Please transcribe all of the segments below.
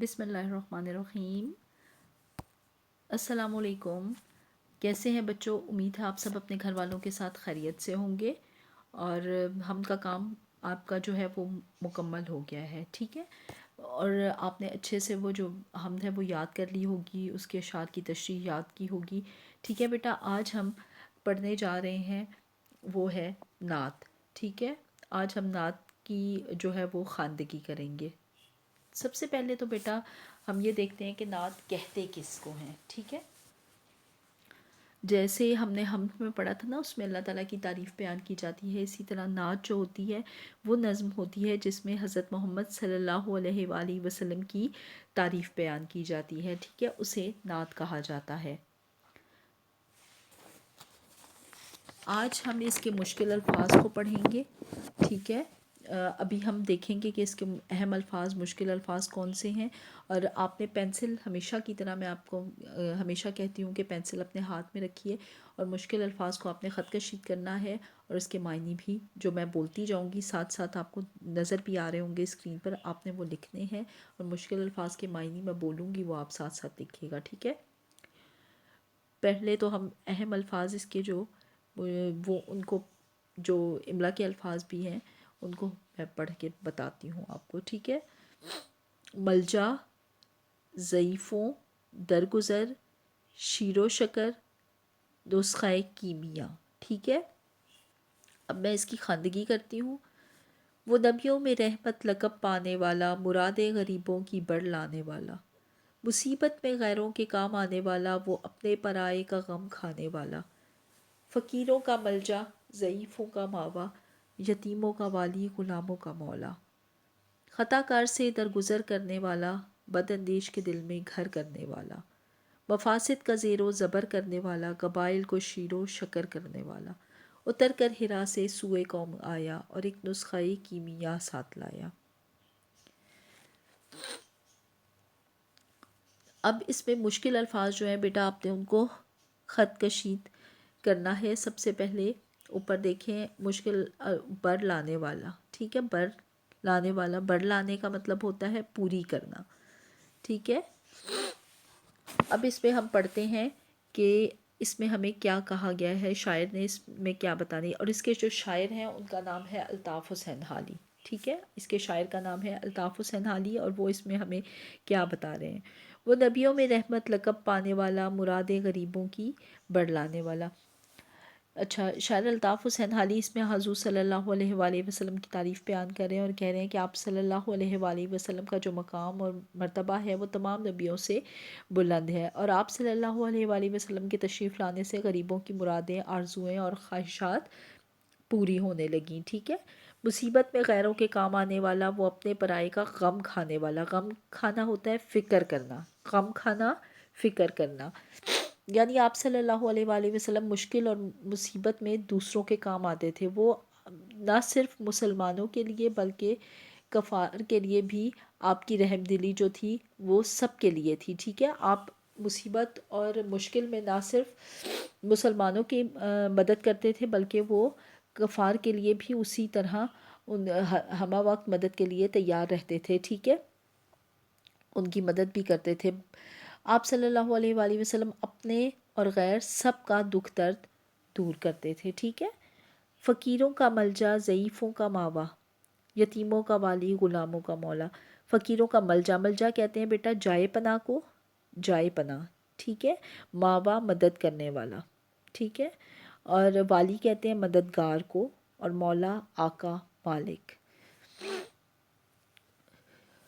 بسم اللہ الرحمن الرحیم۔ السلام علیکم۔ کیسے ہیں بچوں؟ امید ہے آپ سب اپنے گھر والوں کے ساتھ خیریت سے ہوں گے اور ہم کا کام آپ کا جو ہے وہ مکمل ہو گیا ہے، ٹھیک ہے؟ اور آپ نے اچھے سے وہ جو حمد ہے وہ یاد کر لی ہوگی، اس کے اشعار کی تشریح یاد کی ہوگی، ٹھیک ہے بیٹا؟ آج ہم پڑھنے جا رہے ہیں وہ ہے نعت، ٹھیک ہے؟ آج ہم نعت کی جو ہے وہ خواندگی کریں گے۔ سب سے پہلے تو بیٹا ہم یہ دیکھتے ہیں کہ نعت کہتے کس کو ہیں، ٹھیک ہے؟ جیسے ہم نے حمد میں پڑھا تھا نا، اس میں اللہ تعالیٰ کی تعریف بیان کی جاتی ہے، اسی طرح نعت جو ہوتی ہے وہ نظم ہوتی ہے جس میں حضرت محمد صلی اللہ علیہ وآلہ وسلم کی تعریف بیان کی جاتی ہے، ٹھیک ہے؟ اسے نعت کہا جاتا ہے۔ آج ہم اس کے مشکل الفاظ کو پڑھیں گے، ٹھیک ہے؟ ابھی ہم دیکھیں گے کہ اس کے اہم الفاظ، مشکل الفاظ کون سے ہیں، اور آپ نے پینسل ہمیشہ کی طرح، میں آپ کو ہمیشہ کہتی ہوں کہ پینسل اپنے ہاتھ میں رکھیے اور مشکل الفاظ کو آپ نے خط کشید کرنا ہے، اور اس کے معنی بھی جو میں بولتی جاؤں گی ساتھ ساتھ آپ کو نظر بھی آ رہے ہوں گے اسکرین پر، آپ نے وہ لکھنے ہیں، اور مشکل الفاظ کے معنی میں بولوں گی وہ آپ ساتھ ساتھ لکھیے گا، ٹھیک ہے؟ پہلے تو ہم اہم الفاظ اس کے جو وہ ان کو جو املا کے الفاظ بھی ہیں ان کو میں پڑھ کے بتاتی ہوں آپ کو، ٹھیک ہے؟ ملجا، ضعیفوں، درگزر، شیر و شکر، نسخہ کیمیا، ٹھیک ہے؟ اب میں اس کی خواندگی کرتی ہوں۔ وہ نبیوں میں رحمت لقب پانے والا، مراد غریبوں کی بڑھ لانے والا، مصیبت میں غیروں کے کام آنے والا، وہ اپنے پرائے کا غم کھانے والا، فقیروں کا ملجا، ضعیفوں کا ماوا، یتیموں کا والی، غلاموں کا مولا، خطا کار سے درگزر کرنے والا، بد اندیش کے دل میں گھر کرنے والا، مفاسد کا زیر و زبر کرنے والا، قبائل کو شیر و شکر کرنے والا، اتر کر ہرا سے سوئے قوم آیا، اور ایک نسخہ کیمیا ساتھ لایا۔ اب اس میں مشکل الفاظ جو ہیں بیٹا آپ نے ان کو خط کشید کرنا ہے۔ سب سے پہلے اوپر دیکھیں، مشکل بر لانے والا، ٹھیک ہے؟ بر لانے والا، بر لانے کا مطلب ہوتا ہے پوری کرنا، ٹھیک ہے؟ اب اس میں ہم پڑھتے ہیں کہ اس میں ہمیں کیا کہا گیا ہے، شاعر نے اس میں کیا بتانی، اور اس کے جو شاعر ہیں ان کا نام ہے الطاف حسین حالی، ٹھیک ہے؟ اس کے شاعر کا نام ہے الطاف حسین حالی، اور وہ اس میں ہمیں کیا بتا رہے ہیں۔ وہ نبیوں میں رحمت لقب پانے والا، مراد غریبوں کی بڑھ لانے والا۔ اچھا، شاعر الطاف حسین حالی اس میں حضور صلی اللہ علیہ وآلہ وسلم کی تعریف بیان کر رہے ہیں، اور کہہ رہے ہیں کہ آپ صلی اللہ علیہ وآلہ وسلم کا جو مقام اور مرتبہ ہے وہ تمام نبیوں سے بلند ہے، اور آپ صلی اللہ علیہ وآلہ وسلم کے تشریف لانے سے غریبوں کی مرادیں، آرزوئیں اور خواہشات پوری ہونے لگیں، ٹھیک ہے؟ مصیبت میں غیروں کے کام آنے والا، وہ اپنے پرائے کا غم کھانے والا، غم کھانا ہوتا ہے فکر کرنا، غم کھانا فکر کرنا، یعنی آپ صلی اللہ علیہ وآلہ وسلم مشکل اور مصیبت میں دوسروں کے کام آتے تھے، وہ نہ صرف مسلمانوں کے لیے بلکہ کفار کے لیے بھی آپ کی رحم دلی جو تھی وہ سب کے لیے تھی، ٹھیک ہے؟ آپ مصیبت اور مشکل میں نہ صرف مسلمانوں کی مدد کرتے تھے بلکہ وہ کفار کے لیے بھی اسی طرح ہمہ وقت مدد کے لیے تیار رہتے تھے، ٹھیک ہے؟ ان کی مدد بھی کرتے تھے۔ آپ صلی اللہ علیہ وآلہ وسلم اپنے اور غیر سب کا دکھ درد دور کرتے تھے، ٹھیک ہے؟ فقیروں کا ملجا، ضعیفوں کا ماوا، یتیموں کا والی، غلاموں کا مولا۔ فقیروں کا ملجا، ملجا کہتے ہیں بیٹا جائے پناہ کو، جائے پناہ، ٹھیک ہے؟ ماوا مدد کرنے والا، ٹھیک ہے؟ اور والی کہتے ہیں مددگار کو، اور مولا آقا، مالک۔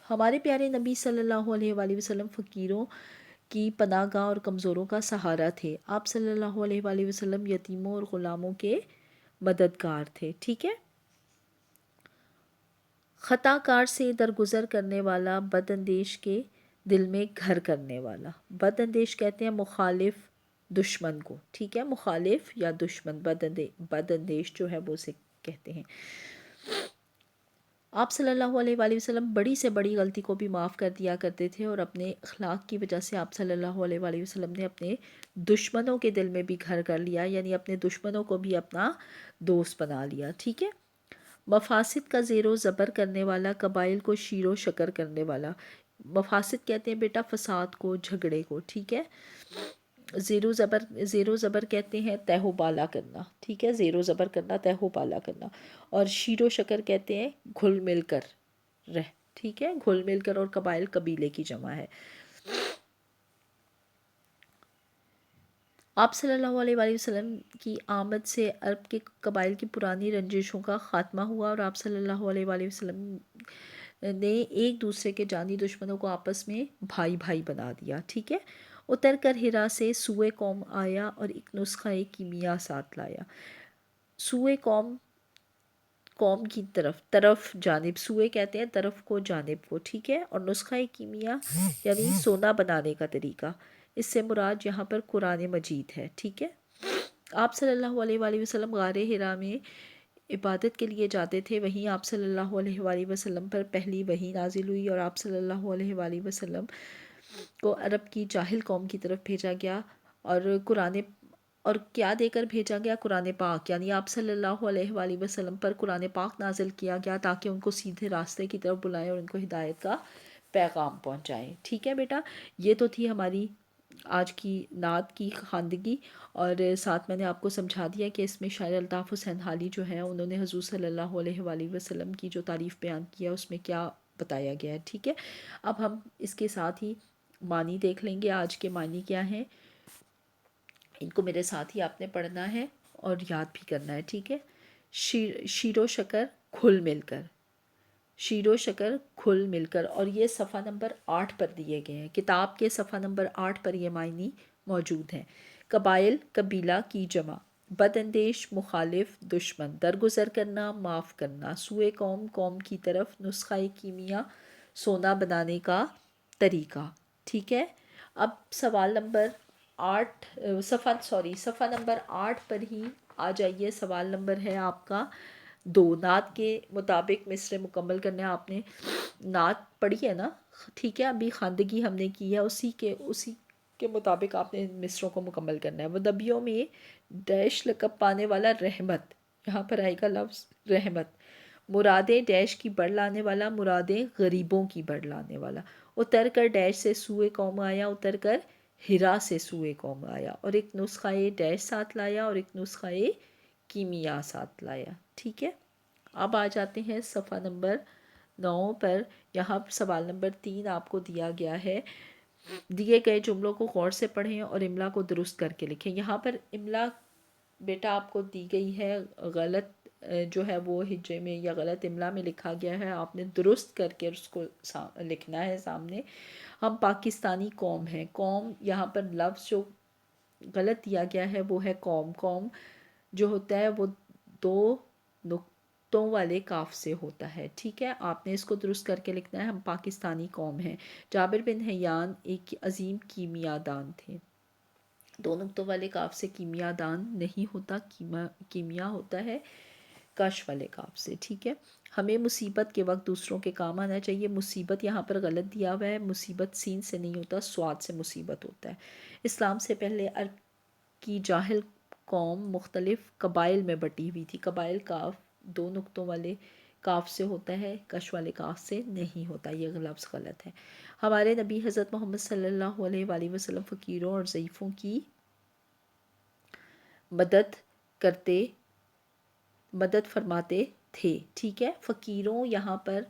ہمارے پیارے نبی صلی اللہ علیہ وآلہ وسلم فقیروں کی پناہ گاہ اور کمزوروں کا سہارا تھے۔ آپ صلی اللہ علیہ وآلہ وسلم یتیموں اور غلاموں کے مددگار تھے، ٹھیک ہے؟ خطا کار سے درگزر کرنے والا، بد اندیش کے دل میں گھر کرنے والا۔ بد اندیش کہتے ہیں مخالف، دشمن کو، ٹھیک ہے؟ مخالف یا دشمن، بد اندیش جو ہے وہ اسے کہتے ہیں۔ آپ صلی اللہ علیہ وآلہ وسلم بڑی سے بڑی غلطی کو بھی معاف کر دیا کرتے تھے، اور اپنے اخلاق کی وجہ سے آپ صلی اللہ علیہ وآلہ وسلم نے اپنے دشمنوں کے دل میں بھی گھر کر لیا، یعنی اپنے دشمنوں کو بھی اپنا دوست بنا لیا، ٹھیک ہے؟ مفاسد کا زیر و زبر کرنے والا، قبائل کو شیر و شکر کرنے والا۔ مفاسد کہتے ہیں بیٹا فساد کو، جھگڑے کو، ٹھیک ہے. زیر و زبر کہتے ہیں تہ و بالا کرنا، ٹھیک ہے، زیر و زبر کرنا، تہ و بالا کرنا. اور شیر و شکر کہتے ہیں گھل مل کر رہ، ٹھیک ہے، گھل مل کر، اور قبائل قبیلے کی جمع ہے. آپ صلی اللہ علیہ وآلہ وسلم کی آمد سے عرب کے قبائل کی پرانی رنجشوں کا خاتمہ ہوا، اور آپ صلی اللہ علیہ وآلہ وسلم نے ایک دوسرے کے جانی دشمنوں کو آپس میں بھائی بھائی بنا دیا، ٹھیک ہے. اتر کر ہرا سے سوئے قوم آیا اور ایک نسخہ کیمیا ساتھ لایا. سوئے قوم کی طرف جانب، سوئے کہتے ہیں طرف کو، جانب کو، ٹھیک ہے. اور نسخہ کیمیا یعنی سونا بنانے کا طریقہ. اس سے مراد یہاں پر قرآن مجید ہے، ٹھیک ہے. آپ صلی اللہ علیہ وآلہ وسلم غار حرا میں عبادت کے لیے جاتے تھے. وہیں آپ صلی اللہ علیہ وآلہ وسلم پر پہلی وحی نازل ہوئی، اور آپ صلی اللہ علیہ وآلہ وسلم کو عرب کی جاہل قوم کی طرف بھیجا گیا، اور کیا دے کر بھیجا گیا؟ قرآن پاک. یعنی آپ صلی اللہ علیہ وآلہ وسلم پر قرآن پاک نازل کیا گیا تاکہ ان کو سیدھے راستے کی طرف بلائیں اور ان کو ہدایت کا پیغام پہنچائیں، ٹھیک ہے بیٹا. یہ تو تھی ہماری آج کی نعت کی خواندگی، اور ساتھ میں نے آپ کو سمجھا دیا کہ اس میں شاعر الطاف حسین حالی جو ہیں انہوں نے حضور صلی اللہ علیہ وآلہ وسلم کی جو تعریف بیان کیا اس میں کیا بتایا گیا ہے، ٹھیک ہے. اب ہم اس کے ساتھ ہی معنی دیکھ لیں گے. آج کے معنی کیا ہیں، ان کو میرے ساتھ ہی آپ نے پڑھنا ہے اور یاد بھی کرنا ہے، ٹھیک ہے. شیر و شکر گھل مل کر، شیر و شکر گھل مل کر. اور یہ صفحہ نمبر 8 پر دیے گئے ہیں، کتاب کے صفحہ نمبر 8 پر یہ معنی موجود ہیں. قبائل قبیلہ کی جمع، بد اندیش مخالف دشمن، درگزر کرنا معاف کرنا، سوئے قوم کی طرف، نسخہ کیمیا سونا بنانے کا طریقہ، ٹھیک ہے. اب سوال نمبر 8 صفحہ نمبر 8 پر ہی آ جائیے. سوال نمبر ہے آپ کا 2. نعت کے مطابق مصرع مکمل کرنے. آپ نے نعت پڑھی ہے نا، ٹھیک ہے، ابھی خواندگی ہم نے کی ہے، اسی کے مطابق آپ نے مصروں کو مکمل کرنا ہے. ودبیوں میں ڈیش لقب پانے والا رحمت، یہاں پر آئے گا لفظ رحمت. مرادیں ڈیش کی بڑھ لانے والا، مرادیں غریبوں کی بڑھ لانے والا. اتر کر ڈیش سے سوئے قوم آیا، اتر کر ہرا سے سوئے قوم آیا، اور ایک نسخہ ڈیش ساتھ لایا، اور ایک نسخہ کیمیا ساتھ لایا، ٹھیک ہے. اب آ جاتے ہیں صفحہ نمبر 9 پر. یہاں سوال نمبر 3 آپ کو دیا گیا ہے. دیے گئے جملوں کو غور سے پڑھیں اور املا کو درست کر کے لکھیں. یہاں پر املا بیٹا آپ کو دی گئی ہے غلط جو ہے وہ ہجے میں یا غلط املا میں لکھا گیا ہے، آپ نے درست کر کے اس کو لکھنا ہے سامنے. ہم پاکستانی قوم ہیں. قوم یہاں پر لفظ جو غلط دیا گیا ہے وہ ہے قوم. قوم جو ہوتا ہے وہ 2 نقطوں والے کاف سے ہوتا ہے، ٹھیک ہے. آپ نے اس کو درست کر کے لکھنا ہے. ہم پاکستانی قوم ہیں. جابر بن حیان ایک عظیم کیمیا دان تھے. 2 نقطوں والے کاف سے کیمیا دان نہیں ہوتا، کیمیا ہوتا ہے کش والے کاف سے، ٹھیک ہے. ہمیں مصیبت کے وقت دوسروں کے کام آنا چاہیے. مصیبت یہاں پر غلط دیا ہوا ہے، مصیبت سین سے نہیں ہوتا، سواد سے مصیبت ہوتا ہے. اسلام سے پہلے عرب کی جاہل قوم مختلف قبائل میں بٹی ہوئی تھی. قبائل کاف 2 نقطوں والے کاف سے ہوتا ہے، کش والے کاف سے نہیں ہوتا. یہ لفظ غلط ہے. ہمارے نبی حضرت محمد صلی اللہ علیہ وآلہ وسلم فقیروں اور ضعیفوں کی مدد فرماتے تھے، ٹھیک ہے. فقیروں یہاں پر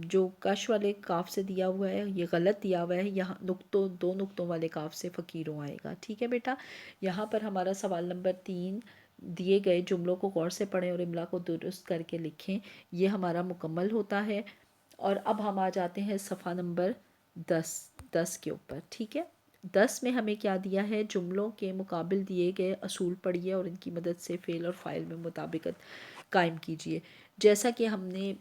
جو کش والے کاف سے دیا ہوا ہے یہ غلط دیا ہوا ہے. یہاں 2 نقطوں والے کاف سے فقیروں آئے گا، ٹھیک ہے بیٹا. یہاں پر ہمارا سوال نمبر 3 دیے گئے جملوں کو غور سے پڑھیں اور املا کو درست کر کے لکھیں، یہ ہمارا مکمل ہوتا ہے. اور اب ہم آ جاتے ہیں صفحہ نمبر 10 کے اوپر، ٹھیک ہے. 10 میں ہمیں کیا دیا ہے؟ جملوں کے مقابل دیے گئے اصول پڑھیے اور ان کی مدد سے فعل اور فاعل میں مطابقت قائم کیجیے. جیسا کہ ہم نے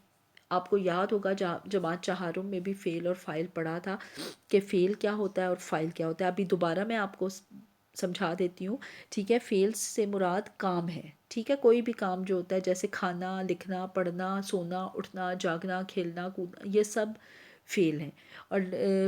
آپ کو یاد ہوگا جماعت چہارم میں بھی فعل اور فاعل پڑھا تھا کہ فعل کیا ہوتا ہے اور فاعل کیا ہوتا ہے. ابھی دوبارہ میں آپ کو سمجھا دیتی ہوں، ٹھیک ہے. فعل سے مراد کام ہے، ٹھیک ہے. کوئی بھی کام جو ہوتا ہے جیسے کھانا، لکھنا، پڑھنا، سونا، اٹھنا، جاگنا، کھیلنا، کودنا، یہ سب فعل ہیں. اور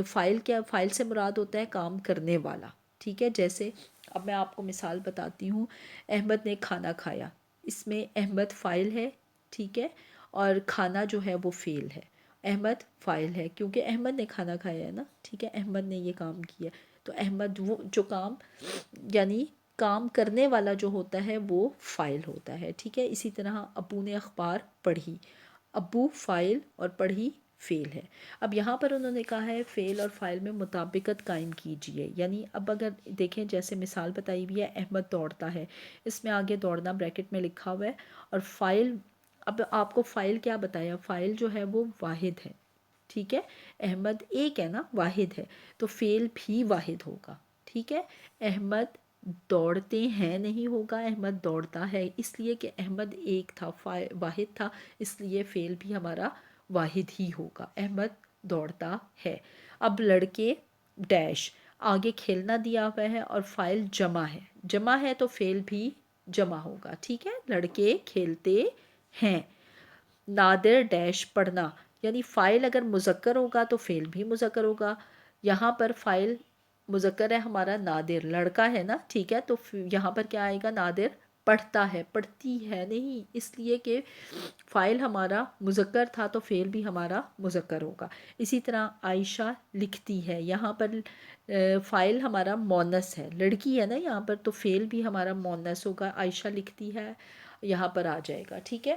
فاعل سے مراد ہوتا ہے کام کرنے والا، ٹھیک ہے. جیسے اب میں آپ کو مثال بتاتی ہوں. احمد نے کھانا کھایا، اس میں احمد فاعل ہے، ٹھیک ہے، اور کھانا جو ہے وہ فعل ہے. احمد فاعل ہے کیونکہ احمد نے کھانا کھایا ہے نا، ٹھیک ہے، احمد نے یہ کام کیا، تو احمد وہ جو کام یعنی کام کرنے والا جو ہوتا ہے وہ فاعل ہوتا ہے، ٹھیک ہے۔ اسی طرح ابو نے اخبار پڑھی، ابو فاعل اور پڑھی فعل ہے۔ اب یہاں پر انہوں نے کہا ہے فعل اور فاعل میں مطابقت قائم کیجئے، یعنی اب اگر دیکھیں جیسے مثال بتائی ہوئی ہے احمد دوڑتا ہے، اس میں آگے دوڑنا بریکٹ میں لکھا ہوا ہے، اور فاعل اب آپ کو فاعل کیا بتایا، فاعل جو ہے وہ واحد ہے، ٹھیک ہے، احمد ایک ہے نا، واحد ہے، تو فعل بھی واحد ہوگا، ٹھیک ہے۔ احمد دوڑتے ہیں نہیں ہوگا، احمد دوڑتا ہے، اس لیے کہ احمد ایک تھا، واحد تھا، اس لیے فعل بھی ہمارا واحد ہی ہوگا، احمد دوڑتا ہے۔ اب لڑکے ڈیش آگے کھیلنا دیا ہوا ہے اور فاعل جمع ہے تو فعل بھی جمع ہوگا، ٹھیک ہے، لڑکے کھیلتے ہیں۔ نادر ڈیش پڑھنا، یعنی فاعل اگر مذکر ہوگا تو فعل بھی مذکر ہوگا، یہاں پر فاعل مذکر ہے ہمارا نادر، لڑکا ہے نا، ٹھیک ہے، تو یہاں پر کیا آئے گا، نادر پڑھتا ہے، پڑھتی ہے نہیں، اس لیے کہ فاعل ہمارا مذکر تھا تو فعل بھی ہمارا مذکر ہوگا۔ اسی طرح عائشہ لکھتی ہے، یہاں پر فاعل ہمارا مونث ہے، لڑکی ہے نا یہاں پر، تو فعل بھی ہمارا مونث ہوگا، عائشہ لکھتی ہے یہاں پر آ جائے گا، ٹھیک ہے۔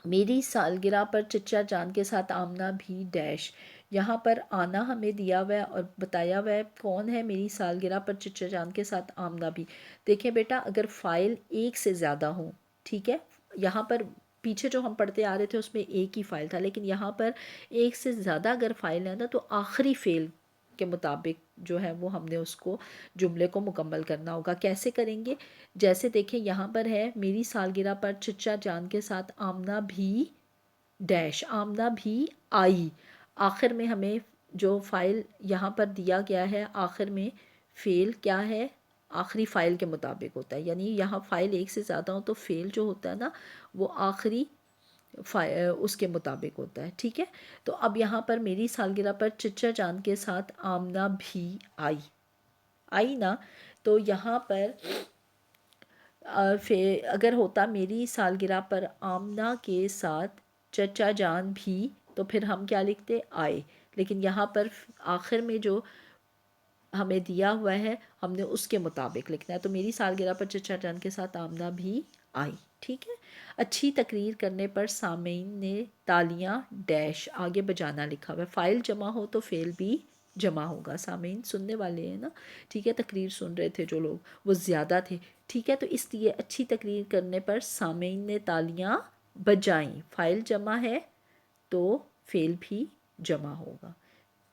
میری سالگرہ پر چچا جان کے ساتھ آمنہ بھی ڈیش، یہاں پر آنا ہمیں دیا ہوا ہے اور بتایا ہوا ہے کون ہے، میری سالگرہ پر چچا جان کے ساتھ آمنہ بھی۔ دیکھیں بیٹا اگر فاعل ایک سے زیادہ ہوں، ٹھیک ہے، یہاں پر پیچھے جو ہم پڑھتے آ رہے تھے اس میں ایک ہی فاعل تھا، لیکن یہاں پر ایک سے زیادہ اگر فاعل ہے نا تو آخری فعل کے مطابق جو ہے وہ ہم نے اس کو جملے کو مکمل کرنا ہوگا۔ کیسے کریں گے، جیسے دیکھیں یہاں پر ہے میری سالگرہ پر چچا جان کے ساتھ آمنہ بھی ڈیش، آمنہ بھی آئی، آخر میں ہمیں جو فاعل یہاں پر دیا گیا ہے آخر میں فعل کیا ہے، آخری فاعل کے مطابق ہوتا ہے، یعنی یہاں فاعل ایک سے زیادہ ہو تو فعل جو ہوتا ہے نا وہ آخری اس کے مطابق ہوتا ہے، ٹھیک ہے۔ تو اب یہاں پر میری سالگرہ پر چچا جان کے ساتھ آمنہ بھی آئی نا، تو یہاں پر اگر ہوتا میری سالگرہ پر آمنہ کے ساتھ چچا جان بھی، تو پھر ہم کیا لکھتے، آئے، لیکن یہاں پر آخر میں جو ہمیں دیا ہوا ہے ہم نے اس کے مطابق لکھنا ہے، تو میری سالگرہ پر چچا جان کے ساتھ آمنہ بھی آئی، ٹھیک ہے۔ اچھی تقریر کرنے پر سامعین نے تالیاں ڈیش آگے بجانا لکھا ہوا ہے، فاعل جمع ہو تو فعل بھی جمع ہوگا، سامعین سننے والے ہیں نا، ٹھیک ہے، تقریر سن رہے تھے جو لوگ وہ زیادہ تھے، ٹھیک ہے، تو اس لیے اچھی تقریر کرنے پر سامعین نے تالیاں بجائیں، فاعل جمع ہے تو فعل بھی جمع ہوگا،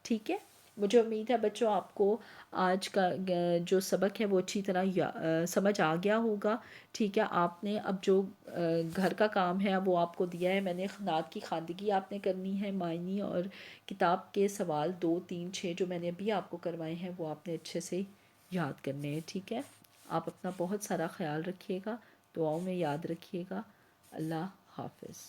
ٹھیک ہے۔ مجھے امید ہے بچوں آپ کو آج کا جو سبق ہے وہ اچھی طرح سمجھ آ گیا ہوگا، ٹھیک ہے۔ آپ نے اب جو گھر کا کام ہے وہ آپ کو دیا ہے، میں نے نعت کی خواندگی آپ نے کرنی ہے، معنی اور کتاب کے سوال 2 3 6 جو میں نے ابھی آپ کو کروائے ہیں وہ آپ نے اچھے سے یاد کرنے ہیں، ٹھیک ہے۔ آپ اپنا بہت سارا خیال رکھیے گا، دعاؤں میں یاد رکھیے گا، اللہ حافظ۔